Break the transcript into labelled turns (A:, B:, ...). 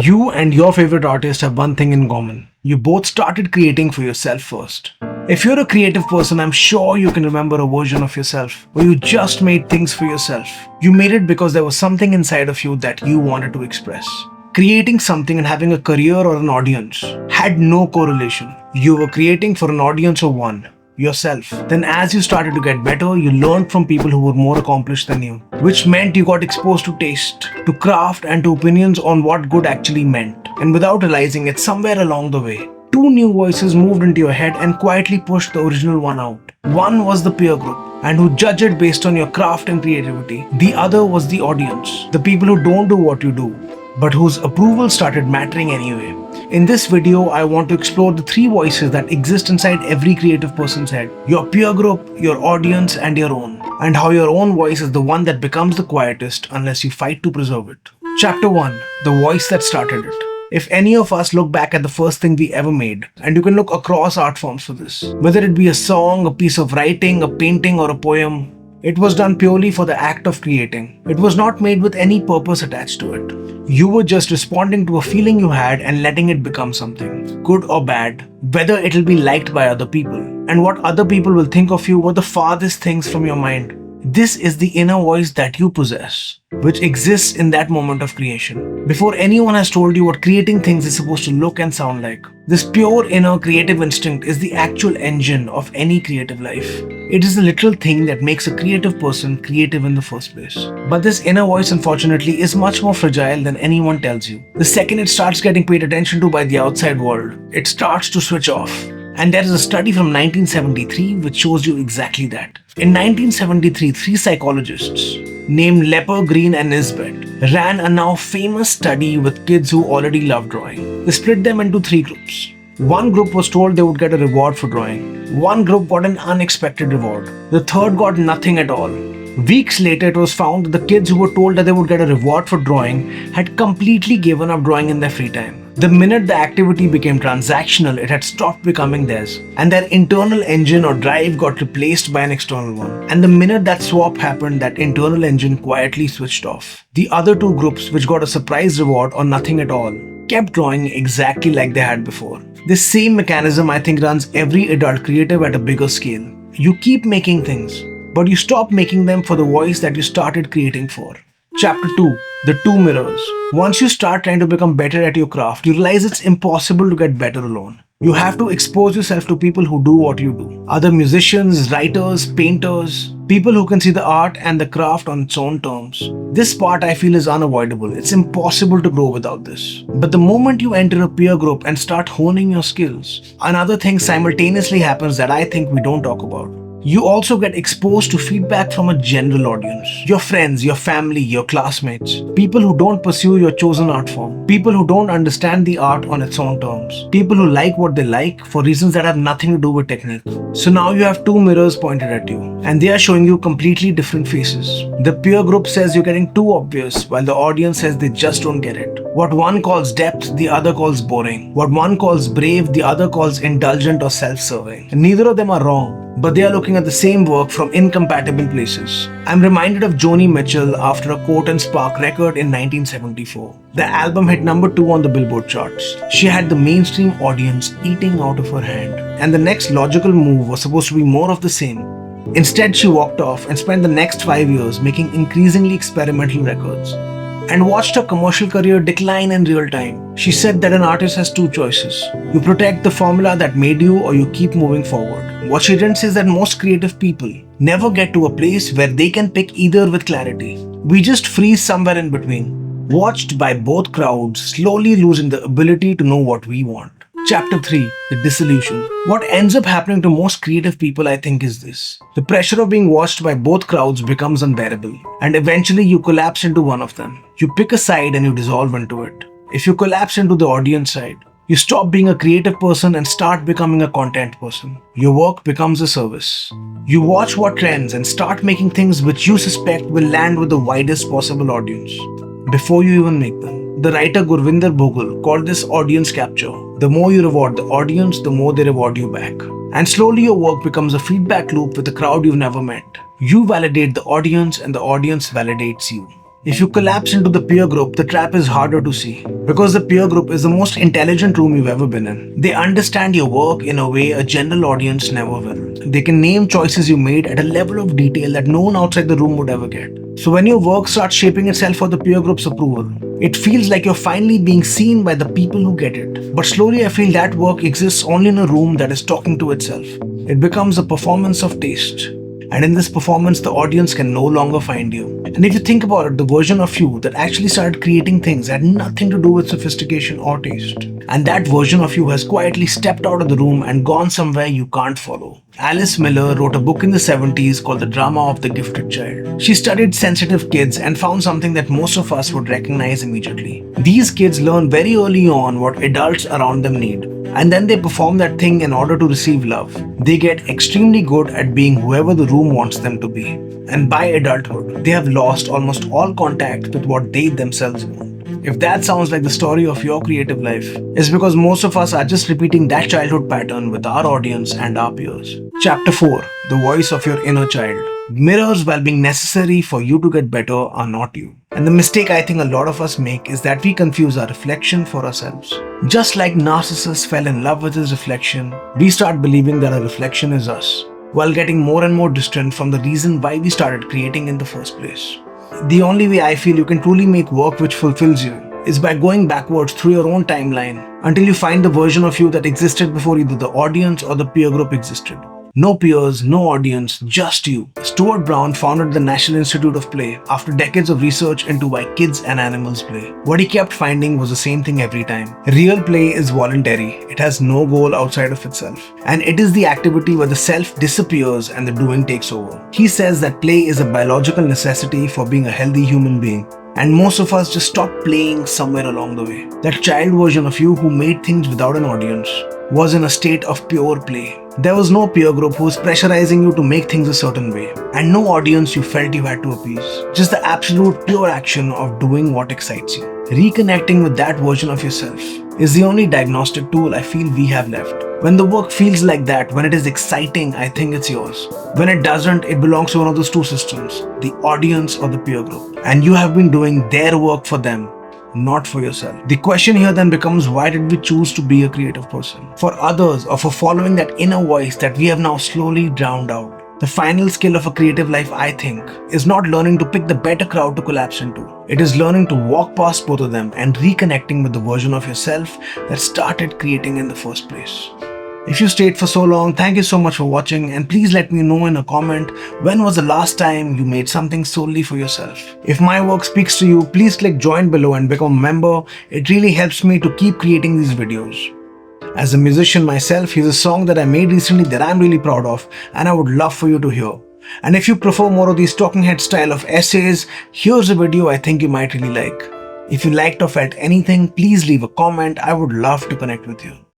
A: You and your favorite artist have one thing in common. You both started creating for yourself first. If you're a creative person, I'm sure you can remember a version of yourself where you just made things for yourself. You made it because there was something inside of you that you wanted to express. Creating something and having a career or an audience had no correlation. You were creating for an audience of one, yourself. Then as you started to get better, you learned from people who were more accomplished than you, which meant you got exposed to taste, to craft, and to opinions on what good actually meant. And without realizing it, somewhere along the way, two new voices moved into your head and quietly pushed the original one out. One was the peer group, and who judge it based on your craft and creativity. The other was the audience, the people who don't do what you do, but whose approval started mattering anyway. In this video, I want to explore the three voices that exist inside every creative person's head. Your peer group, your audience, and your own. And how your own voice is the one that becomes the quietest unless you fight to preserve it. Chapter 1. The voice that started it. If any of us look back at the first thing we ever made, and you can look across art forms for this, whether it be a song, a piece of writing, a painting, or a poem, it was done purely for the act of creating. It was not made with any purpose attached to it. You were just responding to a feeling you had and letting it become something, good or bad, whether it'll be liked by other people. And what other people will think of you were the farthest things from your mind. This is the inner voice that you possess, which exists in that moment of creation, before anyone has told you what creating things is supposed to look and sound like. This pure inner creative instinct is the actual engine of any creative life. It is the literal thing that makes a creative person creative in the first place. But this inner voice, unfortunately, is much more fragile than anyone tells you. The second it starts getting paid attention to by the outside world, it starts to switch off. And there is a study from 1973 which shows you exactly that. In 1973, three psychologists named Lepper, Greene and Nisbett ran a now famous study with kids who already love drawing. They split them into three groups. One group was told they would get a reward for drawing. One group got an unexpected reward. The third got nothing at all. Weeks later, it was found that the kids who were told that they would get a reward for drawing had completely given up drawing in their free time. The minute the activity became transactional, it had stopped becoming theirs, and their internal engine or drive got replaced by an external one. And the minute that swap happened, that internal engine quietly switched off. The other two groups, which got a surprise reward or nothing at all, kept drawing exactly like they had before. This same mechanism, I think, runs every adult creative at a bigger scale. You keep making things, but you stop making them for the voice that you started creating for. Chapter 2. The two mirrors. Once you start trying to become better at your craft, you realize it's impossible to get better alone. You have to expose yourself to people who do what you do. Other musicians, writers, painters, people who can see the art and the craft on its own terms. This part I feel is unavoidable. It's impossible to grow without this. But the moment you enter a peer group and start honing your skills, another thing simultaneously happens that I think we don't talk about. You also get exposed to feedback from a general audience. Your friends, your family, your classmates. People who don't pursue your chosen art form. People who don't understand the art on its own terms. People who like what they like for reasons that have nothing to do with technique. So now you have two mirrors pointed at you, and they are showing you completely different faces. The peer group says you're getting too obvious, while the audience says they just don't get it. What one calls depth, the other calls boring. What one calls brave, the other calls indulgent or self-serving. And neither of them are wrong, but they are looking at the same work from incompatible places. I'm reminded of Joni Mitchell after a Court and Spark record in 1974. The album hit number 2 on the Billboard charts. She had the mainstream audience eating out of her hand, and the next logical move was supposed to be more of the same. Instead, she walked off and spent the next 5 years making increasingly experimental records, and watched her commercial career decline in real time. She said that an artist has two choices. You protect the formula that made you, or you keep moving forward. What she didn't say is that most creative people never get to a place where they can pick either with clarity. We just freeze somewhere in between, watched by both crowds, slowly losing the ability to know what we want. Chapter 3. The dissolution. What ends up happening to most creative people, I think, is this. The pressure of being watched by both crowds becomes unbearable, and eventually you collapse into one of them. You pick a side and you dissolve into it. If you collapse into the audience side, you stop being a creative person and start becoming a content person. Your work becomes a service. You watch what trends and start making things which you suspect will land with the widest possible audience before you even make them. The writer Gurwinder Bhogal called this audience capture. The more you reward the audience, the more they reward you back. And slowly your work becomes a feedback loop with a crowd you've never met. You validate the audience and the audience validates you. If you collapse into the peer group, the trap is harder to see because the peer group is the most intelligent room you've ever been in. They understand your work in a way a general audience never will. They can name choices you made at a level of detail that no one outside the room would ever get. So when your work starts shaping itself for the peer group's approval, it feels like you're finally being seen by the people who get it. But slowly I feel that work exists only in a room that is talking to itself. It becomes a performance of taste. And in this performance, the audience can no longer find you. And if you think about it, the version of you that actually started creating things had nothing to do with sophistication or taste. And that version of you has quietly stepped out of the room and gone somewhere you can't follow. Alice Miller wrote a book in the 70s called The Drama of the Gifted Child. She studied sensitive kids and found something that most of us would recognize immediately. These kids learn very early on what adults around them need. And then they perform that thing in order to receive love. They get extremely good at being whoever the room wants them to be. And by adulthood, they have lost almost all contact with what they themselves want. If that sounds like the story of your creative life, it's because most of us are just repeating that childhood pattern with our audience and our peers. Chapter 4. The Voice of Your Inner Child. Mirrors, while being necessary for you to get better, are not you. And the mistake I think a lot of us make is that we confuse our reflection for ourselves. Just like Narcissus fell in love with his reflection, we start believing that our reflection is us, while getting more and more distant from the reason why we started creating in the first place. The only way I feel you can truly make work which fulfills you is by going backwards through your own timeline until you find the version of you that existed before either the audience or the peer group existed. No peers, no audience, just you. Stuart Brown founded the National Institute of Play after decades of research into why kids and animals play. What he kept finding was the same thing every time. Real play is voluntary. It has no goal outside of itself. And it is the activity where the self disappears and the doing takes over. He says that play is a biological necessity for being a healthy human being. And most of us just stop playing somewhere along the way. That child version of you who made things without an audience was in a state of pure play. There was no peer group who was pressurizing you to make things a certain way, and no audience you felt you had to appease. Just the absolute pure action of doing what excites you. Reconnecting with that version of yourself is the only diagnostic tool I feel we have left. When the work feels like that, when it is exciting, I think it's yours. When it doesn't, it belongs to one of those two systems, the audience or the peer group. And you have been doing their work for them, not for yourself. The question here then becomes, why did we choose to be a creative person? For others, or for following that inner voice that we have now slowly drowned out? The final skill of a creative life, I think, is not learning to pick the better crowd to collapse into. It is learning to walk past both of them and reconnecting with the version of yourself that started creating in the first place. If you stayed for so long, thank you so much for watching, and please let me know in a comment when was the last time you made something solely for yourself. If my work speaks to you, please click join below and become a member. It really helps me to keep creating these videos. As a musician myself, here's a song that I made recently that I'm really proud of and I would love for you to hear. And if you prefer more of these talking head style of essays, here's a video I think you might really like. If you liked or felt anything, please leave a comment. I would love to connect with you.